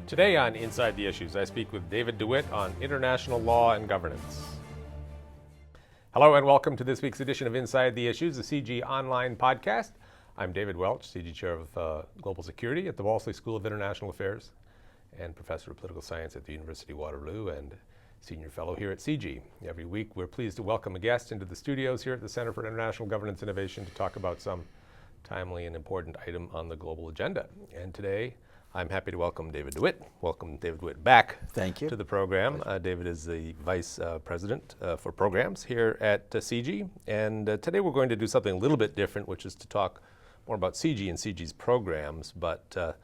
Today on Inside the Issues, I speak with David Dewitt on international law and governance. Hello and welcome to this week's edition of Inside the Issues, the CIGI online podcast. I'm David Welch, CIGI Chair of Global Security at the Wellesley School of International Affairs and Professor of Political Science at the University of Waterloo and Senior Fellow here at CIGI. Every week we're pleased to welcome a guest into the studios here at the Center for International Governance Innovation to talk about some timely and important item on the global agenda. And today I'm happy to welcome David Dewitt. Welcome David Dewitt back Thank you. to the program. David is the Vice President for Programs here at CIGI. And today we're going to do something a little bit different, which is to talk more about CIGI and CIGI's programs, but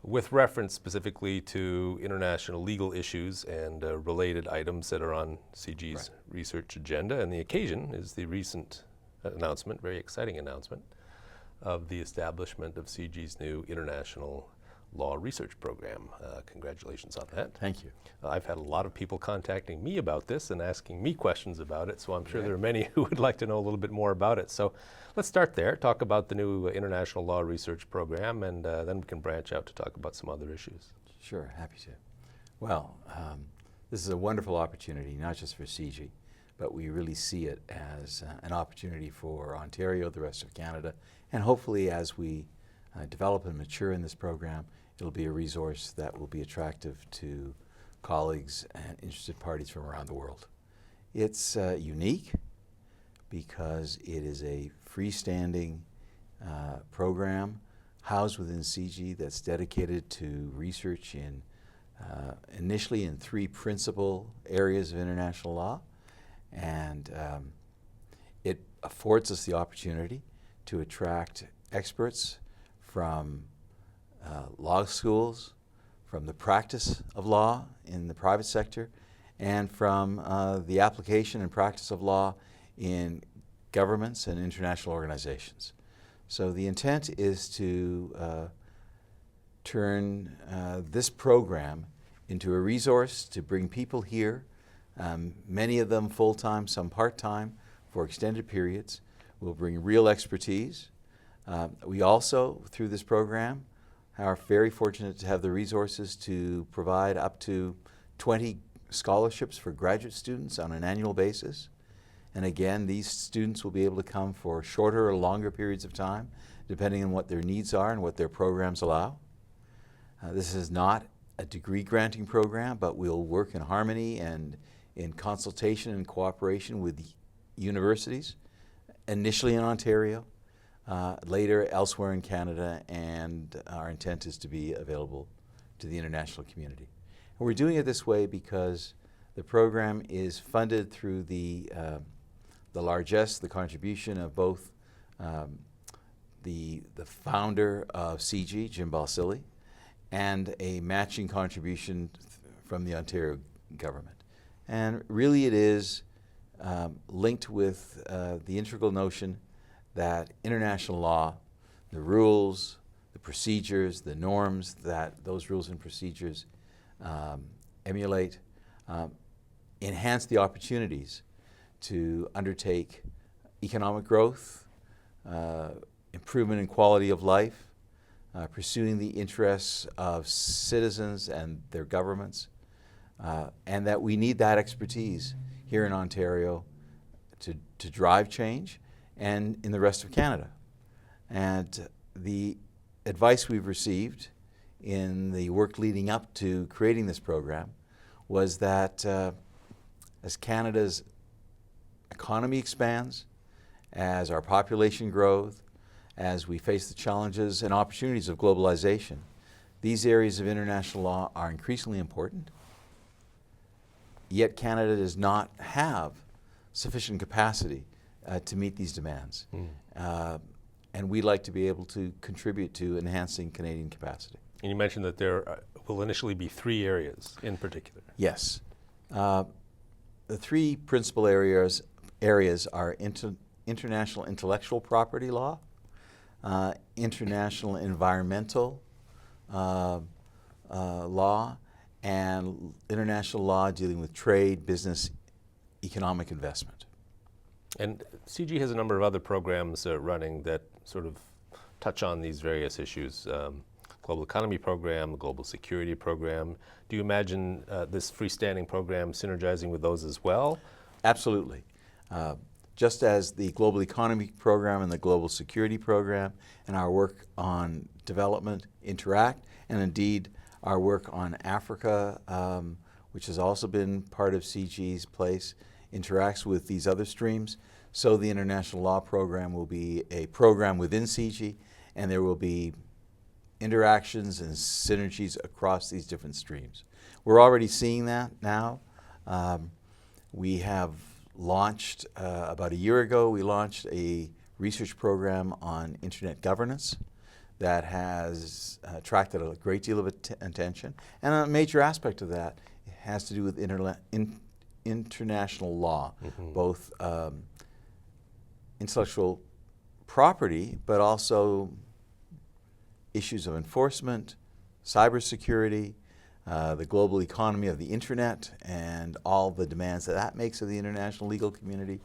with reference specifically to international legal issues and related items that are on CIGI's research agenda. And the occasion is the recent announcement, very exciting announcement, of the establishment of CIGI's new international law research program. Congratulations on that. Thank you. I've had a lot of people contacting me about this and asking me questions about it, so I'm sure there are many who would like to know a little bit more about it. So let's start there, talk about the new international law research program, and then we can branch out to talk about some other issues. Sure, happy to. Well, this is a wonderful opportunity, not just for CIGI, but we really see it as an opportunity for Ontario, the rest of Canada, and hopefully as we develop and mature in this program, it'll be a resource that will be attractive to colleagues and interested parties from around the world. It's unique because it is a freestanding program housed within CIGI that's dedicated to research in initially in three principal areas of international law, and it affords us the opportunity to attract experts from law schools, from the practice of law in the private sector, and from the application and practice of law in governments and international organizations. So the intent is to turn this program into a resource to bring people here, many of them full-time, some part-time, for extended periods. We'll bring real expertise. We also, through this program, are very fortunate to have the resources to provide up to 20 scholarships for graduate students on an annual basis. And again, these students will be able to come for shorter or longer periods of time, depending on what their needs are and what their programs allow. This is not a degree granting program, but we'll work in harmony and in consultation and cooperation with universities, initially in Ontario, later elsewhere in Canada, and our intent is to be available to the international community. And we're doing it this way because the program is funded through the largesse, the contribution of both the founder of CIGI, Jim Balsillie, and a matching contribution from the Ontario government. And really it is linked with the integral notion that international law, the rules, the procedures, the norms that those rules and procedures emulate, enhance the opportunities to undertake economic growth, improvement in quality of life, pursuing the interests of citizens and their governments, and that we need that expertise here in Ontario to drive change and in the rest of Canada. And the advice we've received in the work leading up to creating this program was that as Canada's economy expands, as our population grows, as we face the challenges and opportunities of globalization, these areas of international law are increasingly important. Yet Canada does not have sufficient capacity to meet these demands. And we'd like to be able to contribute to enhancing Canadian capacity. And you mentioned that there will initially be three areas in particular. Yes. The three principal areas are international intellectual property law, international environmental law, and international law dealing with trade, business, economic investment. And CIGI has a number of other programs running that sort of touch on these various issues. global economy program, the global security program. Do you imagine this freestanding program synergizing with those as well? Absolutely. Just as the global economy program and the global security program and our work on development interact, and indeed our work on Africa, which has also been part of CIGI's place, interacts with these other streams, so the international law program will be a program within CIGI, and there will be interactions and synergies across these different streams. We're already seeing that now. We have launched, about a year ago, we launched a research program on internet governance that has attracted a great deal of attention. And a major aspect of that has to do with international law, both intellectual property, but also issues of enforcement, cybersecurity, the global economy of the internet, and all the demands that that makes of the international legal community.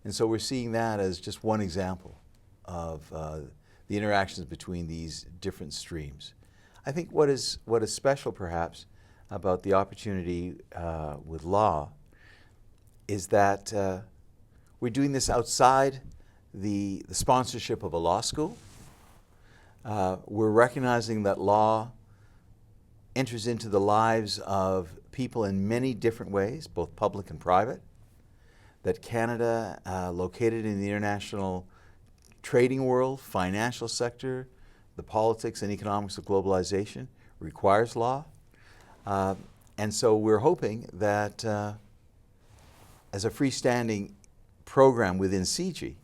And so we're seeing that as just one example of the interactions between these different streams. I think what is special perhaps about the opportunity with law is that we're doing this outside the sponsorship of a law school. We're recognizing that law enters into the lives of people in many different ways, both public and private, that Canada, located in the international trading world, financial sector, the politics and economics of globalization, requires law. And so we're hoping that as a freestanding program within CIGI,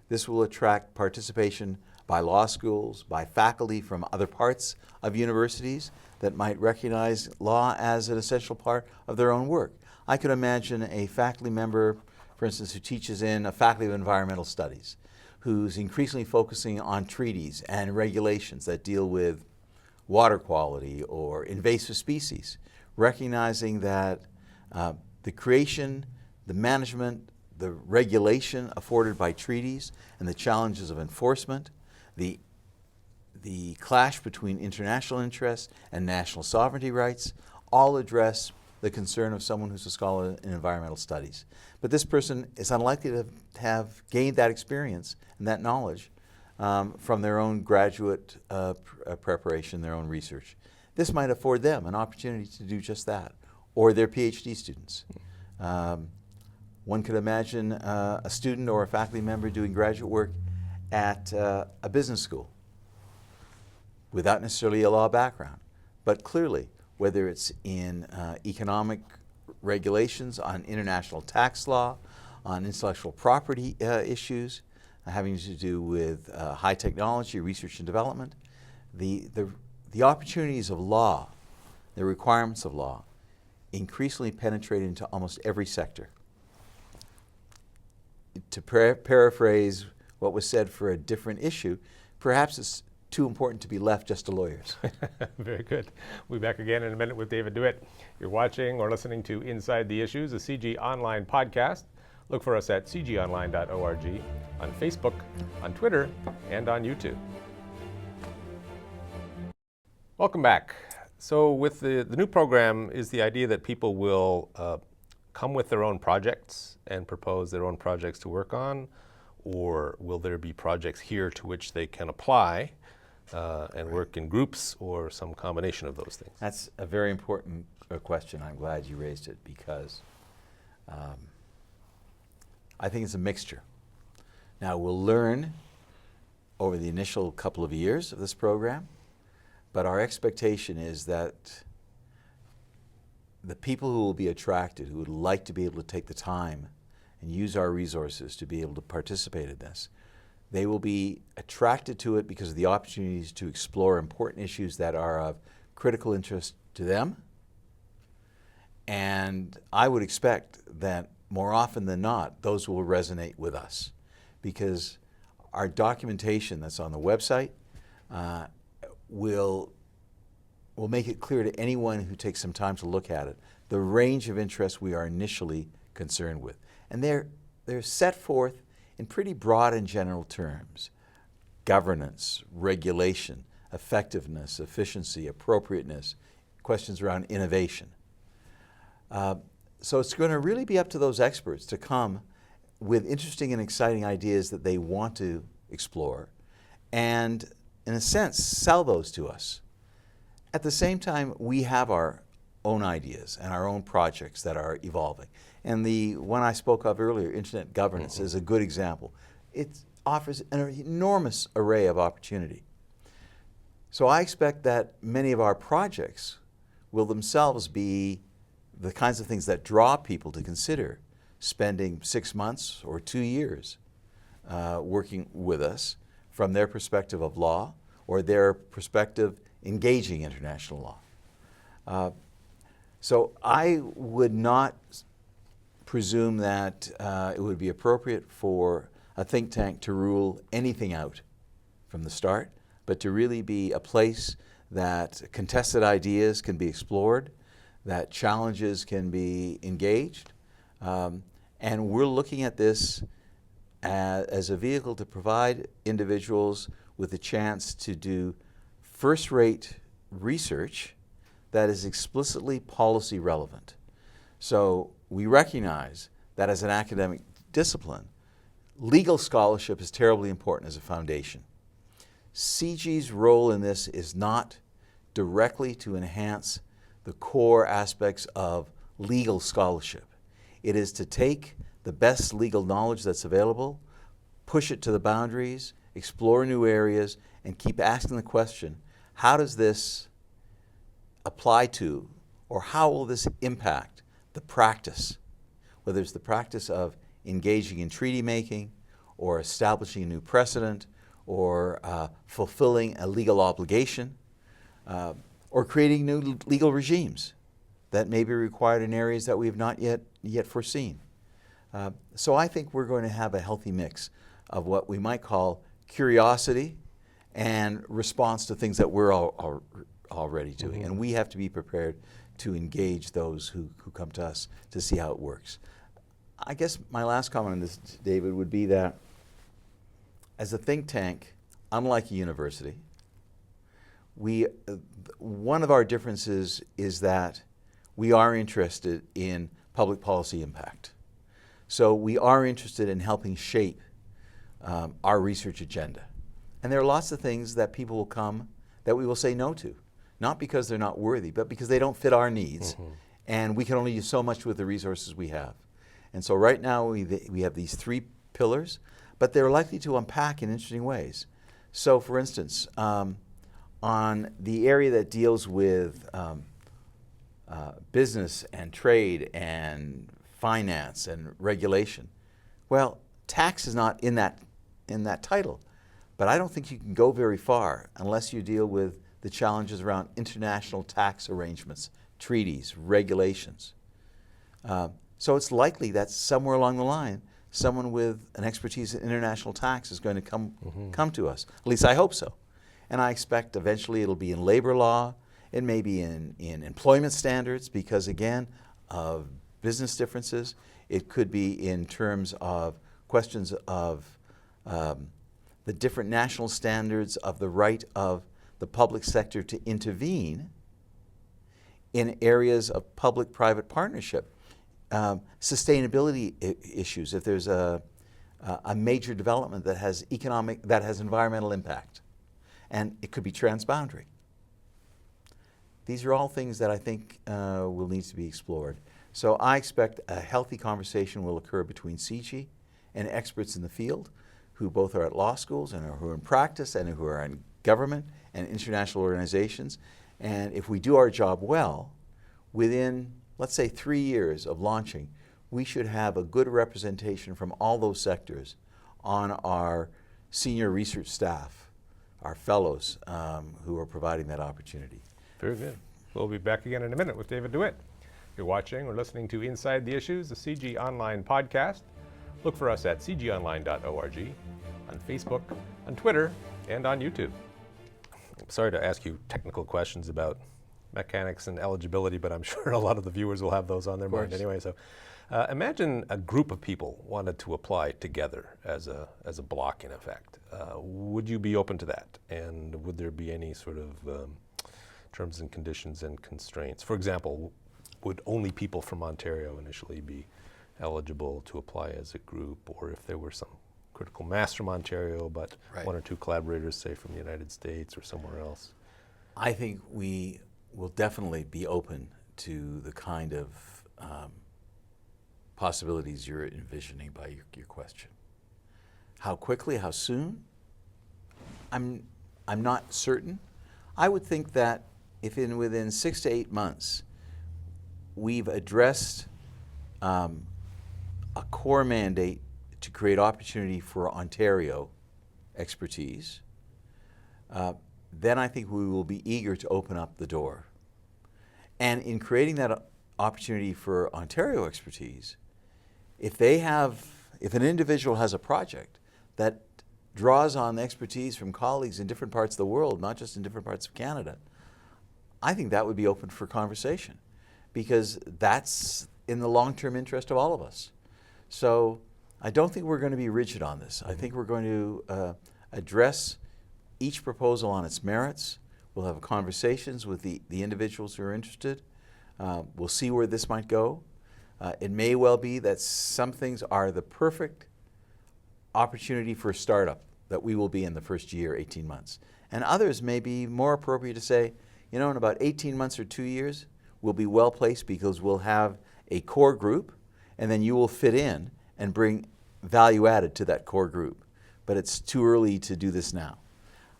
this will attract participation by law schools, by faculty from other parts of universities that might recognize law as an essential part of their own work. I could imagine a faculty member, for instance, who teaches in a faculty of environmental studies, who's increasingly focusing on treaties and regulations that deal with water quality or invasive species, recognizing that the creation, the management, the regulation afforded by treaties and the challenges of enforcement, the clash between international interests and national sovereignty rights, all address the concern of someone who's a scholar in environmental studies. But this person is unlikely to have gained that experience and that knowledge from their own graduate preparation, their own research. This might afford them an opportunity to do just that, or their PhD students. One could imagine a student or a faculty member doing graduate work at a business school without necessarily a law background, but clearly, whether it's in economic regulations, on international tax law, on intellectual property issues, having to do with high technology, research and development, the opportunities of law, the requirements of law, increasingly penetrate into almost every sector. To paraphrase what was said for a different issue, perhaps it's too important to be left just to lawyers. Very good. We'll be back again in a minute with David Dewitt. You're watching or listening to Inside the Issues, a CIGI online podcast. Look for us at cgonline.org, on Facebook, on Twitter, and on YouTube. Welcome back. So with the new program is the idea that people will come with their own projects and propose their own projects to work on, or will there be projects here to which they can apply and work in groups, or some combination of those things? That's a very important question. I'm glad you raised it, because I think it's a mixture. Now, we'll learn over the initial couple of years of this program, but our expectation is that the people who will be attracted, who would like to be able to take the time and use our resources to be able to participate in this, they will be attracted to it because of the opportunities to explore important issues that are of critical interest to them. And I would expect that more often than not, those will resonate with us, because our documentation that's on the website will make it clear to anyone who takes some time to look at it the range of interests we are initially concerned with. And they're set forth in pretty broad and general terms: governance, regulation, effectiveness, efficiency, appropriateness, questions around innovation. So it's going to really be up to those experts to come with interesting and exciting ideas that they want to explore and, in a sense, sell those to us. At the same time, we have our own ideas and our own projects that are evolving. And the one I spoke of earlier, Internet Governance, is a good example. It offers an enormous array of opportunity. So I expect that many of our projects will themselves be the kinds of things that draw people to consider spending 6 months or 2 years working with us from their perspective of law or their perspective engaging international law. So I would not presume that it would be appropriate for a think tank to rule anything out from the start, but to really be a place that contested ideas can be explored, that challenges can be engaged, and we're looking at this as a vehicle to provide individuals with a chance to do first-rate research that is explicitly policy relevant. So we recognize that as an academic discipline, legal scholarship is terribly important as a foundation. CIGI's role in this is not directly to enhance the core aspects of legal scholarship. It is to take the best legal knowledge that's available, push it to the boundaries, explore new areas, and keep asking the question, how does this apply to, or how will this impact the practice, whether it's the practice of engaging in treaty making, or establishing a new precedent, or fulfilling a legal obligation, or creating new legal regimes that may be required in areas that we have not yet foreseen. So I think we're going to have a healthy mix of what we might call curiosity and response to things that we're already doing. And we have to be prepared to engage those who come to us to see how it works. I guess my last comment on this, David, would be that as a think tank, unlike a university, one of our differences is that we are interested in public policy impact. So we are interested in helping shape our research agenda. And there are lots of things that people will come that we will say no to, not because they're not worthy, but because they don't fit our needs, and we can only do so much with the resources we have. And so right now we have these 3 pillars, but they're likely to unpack in interesting ways. So for instance, on the area that deals with business and trade and finance and regulation, well, tax is not in that title, but I don't think you can go very far unless you deal with the challenges around international tax arrangements, treaties, regulations. So it's likely that somewhere along the line, someone with an expertise in international tax is going to come to us. At least I hope so. And I expect eventually it'll be in labor law, it may be in employment standards because, again, of business differences. It could be in terms of questions of the different national standards of the right of the public sector to intervene in areas of public-private partnership. Sustainability issues, if there's a major development that has environmental impact, and it could be transboundary. These are all things that I think will need to be explored. So I expect a healthy conversation will occur between CIGI and experts in the field who both are at law schools and who are in practice and who are in government and international organizations. And if we do our job well, within, let's say, 3 years of launching, we should have a good representation from all those sectors on our senior research staff, our fellows who are providing that opportunity. Very good. We'll be back again in a minute with David Dewitt. You're watching or listening to Inside the Issues, the CIGI Online podcast. Look for us at cgionline.org, on Facebook, on Twitter, and on YouTube. I'm sorry to ask you technical questions about mechanics and eligibility, but I'm sure a lot of the viewers will have those on their mind anyway. So Imagine a group of people wanted to apply together as a block, in effect. Would you be open to that? And would there be any sort of terms and conditions and constraints? For example, would only people from Ontario initially be eligible to apply as a group, or if there were some critical mass from Ontario, but one or two collaborators, say, from the United States or somewhere else? I think we will definitely be open to the kind of possibilities you're envisioning by your question. How quickly, how soon? I'm not certain. I would think that if within 6 to 8 months we've addressed a core mandate to create opportunity for Ontario expertise, then I think we will be eager to open up the door. And in creating that opportunity for Ontario expertise, if an individual has a project that draws on expertise from colleagues in different parts of the world, not just in different parts of Canada, I think that would be open for conversation, because that's in the long-term interest of all of us. So I don't think we're going to be rigid on this. I think we're going to address each proposal on its merits. We'll have conversations with the individuals who are interested. We'll see where this might go. It may well be that some things are the perfect opportunity for a startup that we will be in the first year, 18 months. And others may be more appropriate to say, in about 18 months or 2 years, we'll be well placed because we'll have a core group, and then you will fit in and bring value added to that core group. But it's too early to do this now.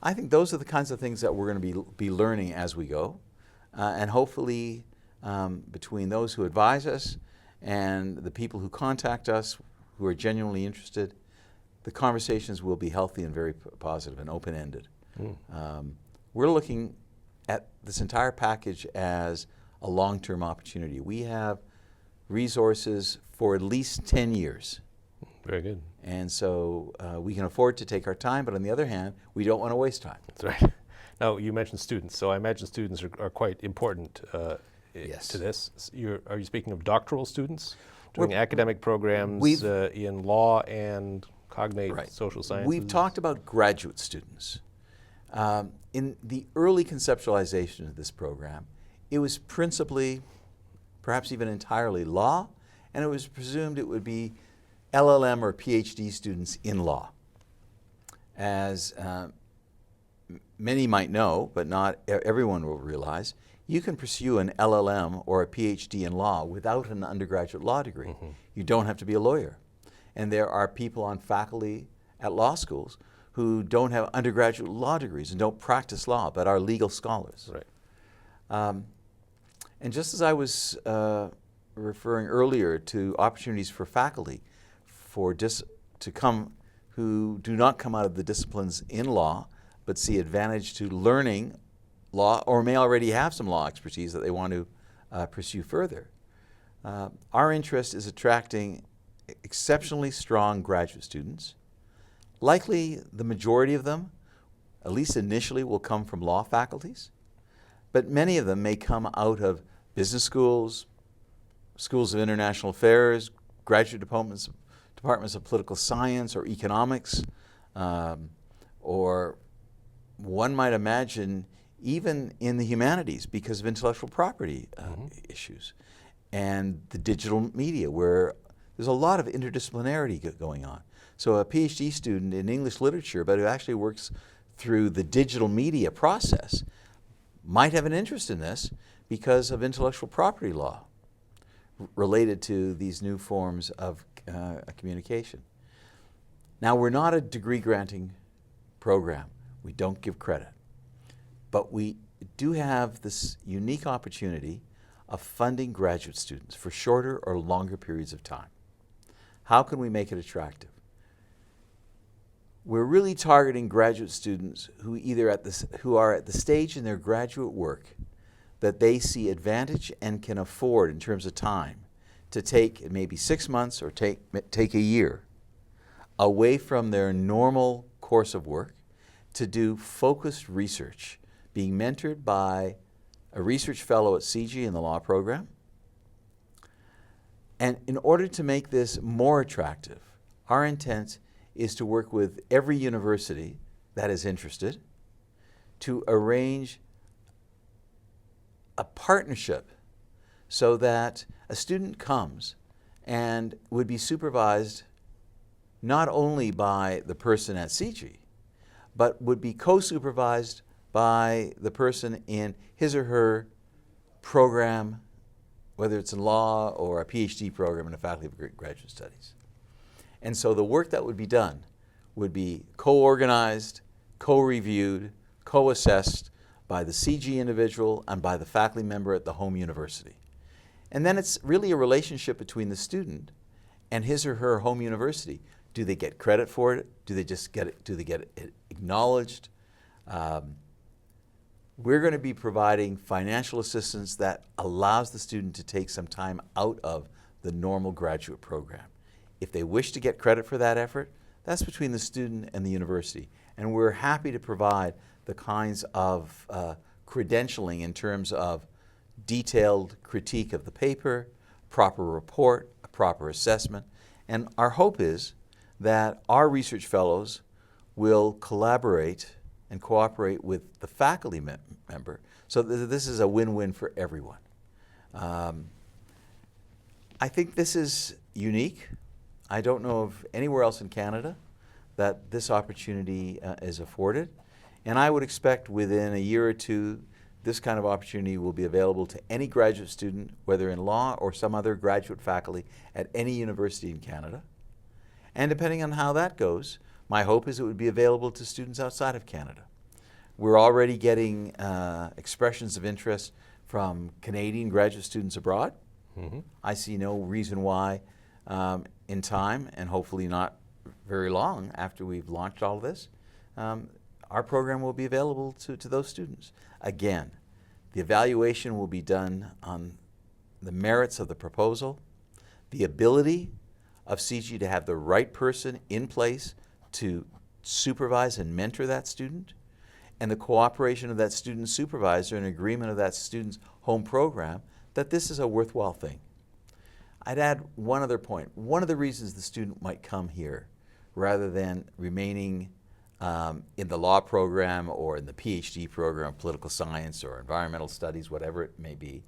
I think those are the kinds of things that we're going to be learning as we go. And hopefully, between those who advise us and the people who contact us who are genuinely interested, the conversations will be healthy and very positive and open-ended. We're looking at this entire package as a long-term opportunity. We have resources for at least 10 years. Very good. And so we can afford to take our time, but on the other hand, we don't want to waste time. That's right. Now, you mentioned students, so I imagine students are quite important Yes. to this. Are you speaking of doctoral students doing academic programs in law and cognate social sciences? We've talked about graduate students. In the early conceptualization of this program, it was principally, perhaps even entirely, law, and it was presumed it would be LLM or PhD students in law. As many might know, but not everyone will realize, you can pursue an LLM or a PhD in law without an undergraduate law degree. You don't have to be a lawyer. And there are people on faculty at law schools who don't have undergraduate law degrees and don't practice law, but are legal scholars. Right. And just as I was referring earlier to opportunities for faculty to come who do not come out of the disciplines in law, but see advantage to learning law, or may already have some law expertise that they want to pursue further. Our interest is attracting exceptionally strong graduate students. Likely the majority of them, at least initially, will come from law faculties, but many of them may come out of business schools, schools of international affairs, graduate departments of political science or economics, or one might imagine even in the humanities because of intellectual property issues, and the digital media, where there's a lot of interdisciplinarity going on. So a PhD student in English literature, but who actually works through the digital media process, might have an interest in this because of intellectual property law related to these new forms of communication. Now, we're not a degree granting program. We don't give credit. But we do have this unique opportunity of funding graduate students for shorter or longer periods of time. How can we make it attractive? We're really targeting graduate students who who are at the stage in their graduate work that they see advantage and can afford in terms of time to take maybe 6 months or take a year away from their normal course of work to do focused research, being mentored by a research fellow at CIGI in the law program, And in order to make this more attractive, our intent is to work with every university that is interested to arrange a partnership so that a student comes and would be supervised not only by the person at CIGI, but would be co-supervised by the person in his or her program, whether it's in law or a PhD program in the Faculty of Graduate Studies. And so the work that would be done would be co-organized, co-reviewed, co-assessed by the CIGI individual and by the faculty member at the home university. And then it's really a relationship between the student and his or her home university. Do they get credit for it? Do they just get it? Do they get it acknowledged? We're going to be providing financial assistance that allows the student to take some time out of the normal graduate program. If they wish to get credit for that effort, that's between the student and the university. And we're happy to provide the kinds of credentialing in terms of detailed critique of the paper, proper report, a proper assessment. And our hope is that our research fellows will collaborate and cooperate with the faculty member so that this is a win-win for everyone. I think this is unique. I don't know of anywhere else in Canada that this opportunity is afforded. And I would expect within a year or two, this kind of opportunity will be available to any graduate student, whether in law or some other graduate faculty at any university in Canada. And depending on how that goes, my hope is it would be available to students outside of Canada. We're already getting expressions of interest from Canadian graduate students abroad. Mm-hmm. I see no reason why in time, and hopefully not very long after we've launched all of this, our program will be available to those students. Again, the evaluation will be done on the merits of the proposal, the ability of CIGI to have the right person in place to supervise and mentor that student, and the cooperation of that student supervisor and agreement of that student's home program that this is a worthwhile thing. I'd add one other point. One of the reasons the student might come here rather than remaining in the law program or in the PhD program, political science or environmental studies, whatever it may be,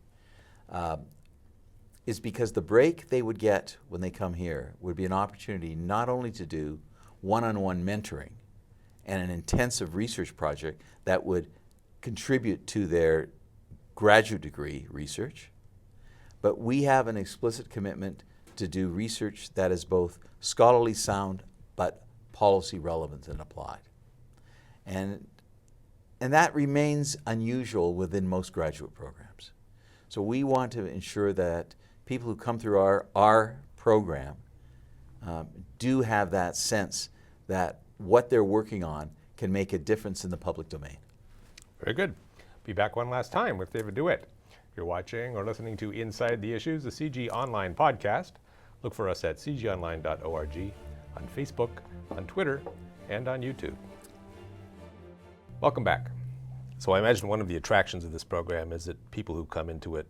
is because the break they would get when they come here would be an opportunity not only to do one-on-one mentoring and an intensive research project that would contribute to their graduate degree research, but we have an explicit commitment to do research that is both scholarly sound but policy relevant and applied. And that remains unusual within most graduate programs. So we want to ensure that people who come through our program do have that sense that what they're working on can make a difference in the public domain. Very good. Be back one last time with David Dewitt. If you're watching or listening to Inside the Issues, the CIGI Online podcast, look for us at cgionline.org, on Facebook, on Twitter, and on YouTube. Welcome back. So I imagine one of the attractions of this program is that people who come into it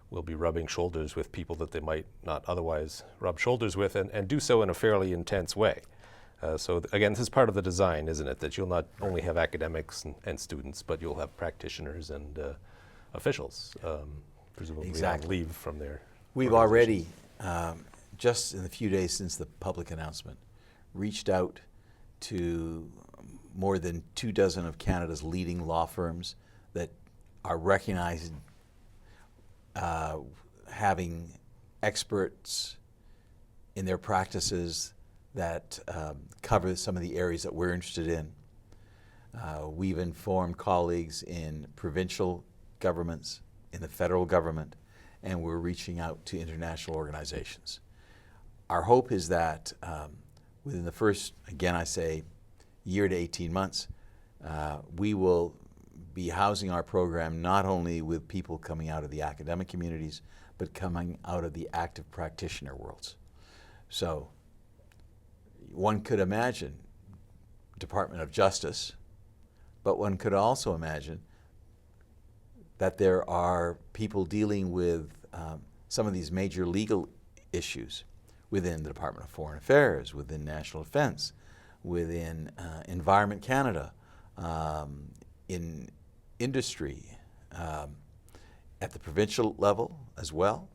will be rubbing shoulders with people that they might not otherwise rub shoulders with, and do so in a fairly intense way. So again, this is part of the design, isn't it? That you'll not only have academics and students, but you'll have practitioners and officials, presumably exactly. on leave from their We've already, just in the few days since the public announcement, reached out to more than 24 of Canada's leading law firms that are recognized having experts in their practices that cover some of the areas that we're interested in. We've informed colleagues in provincial governments, in the federal government, and we're reaching out to international organizations. Our hope is that within the first, again I say, year to 18 months, we will be housing our program not only with people coming out of the academic communities, but coming out of the active practitioner worlds. So one could imagine Department of Justice, but one could also imagine that there are people dealing with some of these major legal issues within the Department of Foreign Affairs, within National Defense, within Environment Canada, in industry, at the provincial level as well,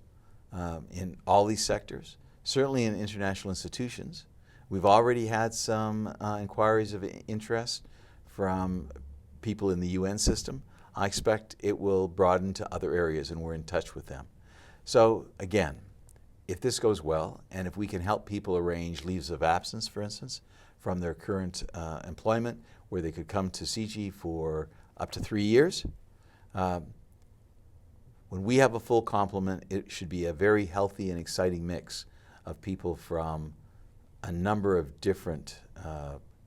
in all these sectors, certainly in international institutions. We've already had some inquiries of interest from people in the UN system. I expect it will broaden to other areas, and we're in touch with them. So again, if this goes well, and if we can help people arrange leaves of absence, for instance, from their current employment, where they could come to CIGI for up to 3 years, when we have a full complement, it should be a very healthy and exciting mix of people from a number of different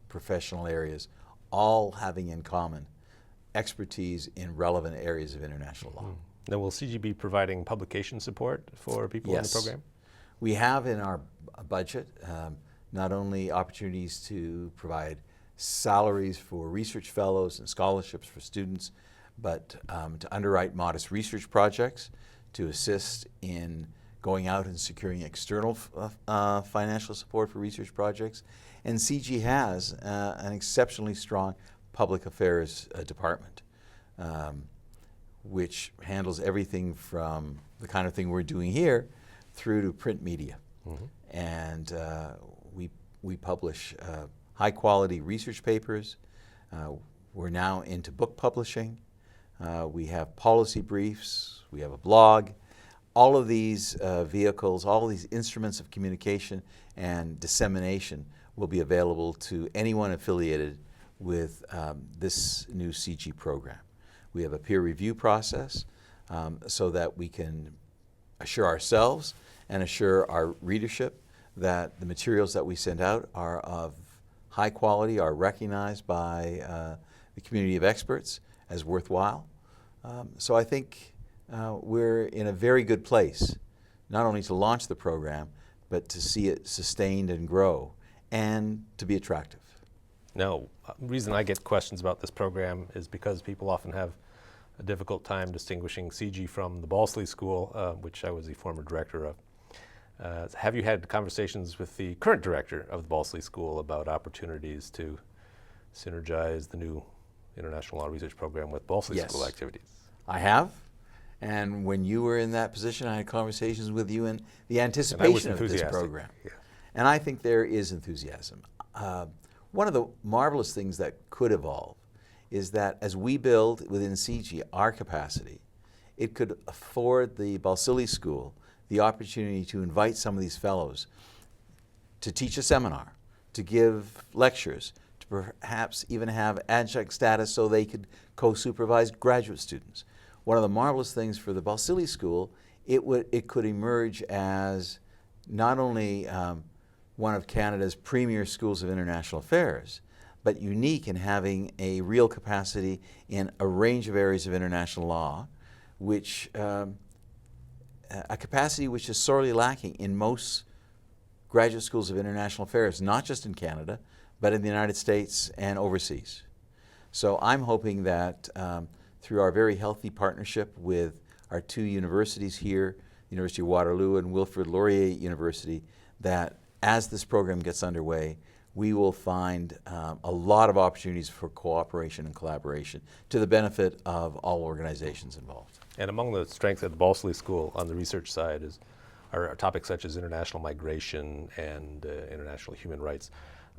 professional areas, all having in common expertise in relevant areas of international law. Now, will CIGI be providing publication support for people in the program? We have in our budget not only opportunities to provide salaries for research fellows and scholarships for students, but to underwrite modest research projects, to assist in going out and securing external financial support for research projects. And CIGI has an exceptionally strong public affairs department, which handles everything from the kind of thing we're doing here through to print media. And we publish high quality research papers. We're now into book publishing. We have policy briefs, we have a blog. All of these vehicles, all of these instruments of communication and dissemination will be available to anyone affiliated with this new CIGI program. We have a peer review process so that we can assure ourselves and assure our readership that the materials that we send out are of high quality, are recognized by the community of experts as worthwhile. So I think we're in a very good place, not only to launch the program, but to see it sustained and grow, and to be attractive. Now, the reason I get questions about this program is because people often have a difficult time distinguishing CIGI from the Balsley School, which I was the former director of. Have you had conversations with the current director of the Balsley School about opportunities to synergize the new International Law Research Program with Balsley School activities? I have. And when you were in that position, I had conversations with you in the anticipation of this program. And I think there is enthusiasm. One of the marvelous things that could evolve is that as we build within CIGI our capacity, it could afford the Balsillie School the opportunity to invite some of these fellows to teach a seminar, to give lectures, to perhaps even have adjunct status so they could co-supervise graduate students. One of the marvelous things for the Balsillie School, it could emerge as not only one of Canada's premier schools of international affairs, but unique in having a real capacity in a range of areas of international law, which a capacity which is sorely lacking in most graduate schools of international affairs, not just in Canada, but in the United States and overseas. So I'm hoping that through our very healthy partnership with our two universities here, the University of Waterloo and Wilfrid Laurier University, that as this program gets underway, we will find a lot of opportunities for cooperation and collaboration to the benefit of all organizations involved. And among the strengths at the Balsley School on the research side are topics such as international migration and international human rights.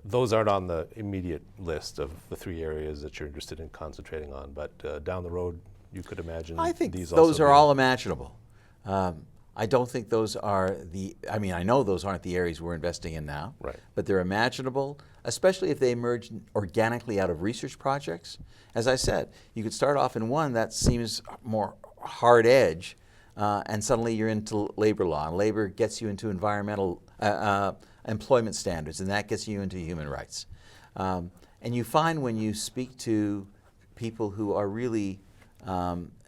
Those aren't on the immediate list of the three areas that you're interested in concentrating on, but down the road you could imagine I think these those also are all imaginable. I don't think those are I know those aren't the areas we're investing in now, but they're imaginable, especially if they emerge organically out of research projects. As I said, you could start off in one that seems more hard edge, and suddenly you're into labor law, and labor gets you into environmental employment standards, and that gets you into human rights. And you find when you speak to people who are really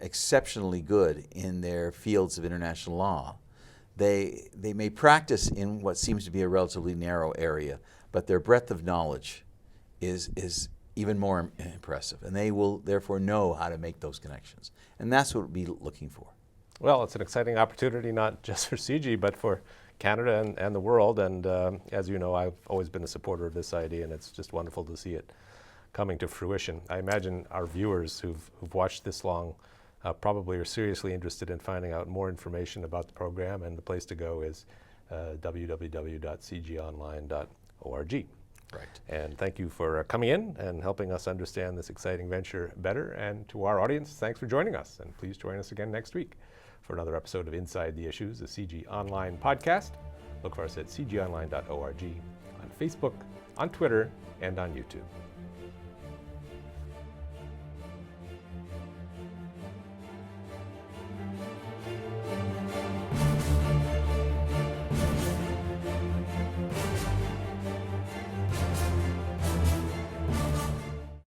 exceptionally good in their fields of international law, they may practice in what seems to be a relatively narrow area, but their breadth of knowledge is even more impressive, and they will therefore know how to make those connections. And that's what we'll be looking for. Well, it's an exciting opportunity not just for CIGI, but for Canada and the world. And as you know, I've always been a supporter of this idea, and it's just wonderful to see it coming to fruition. I imagine our viewers who've watched this long probably are seriously interested in finding out more information about the program, and the place to go is www.cgonline.org. Right. And thank you for coming in and helping us understand this exciting venture better. And to our audience, thanks for joining us. And please join us again next week for another episode of Inside the Issues, the CIGI Online podcast. Look for us at cgonline.org, on Facebook, on Twitter, and on YouTube.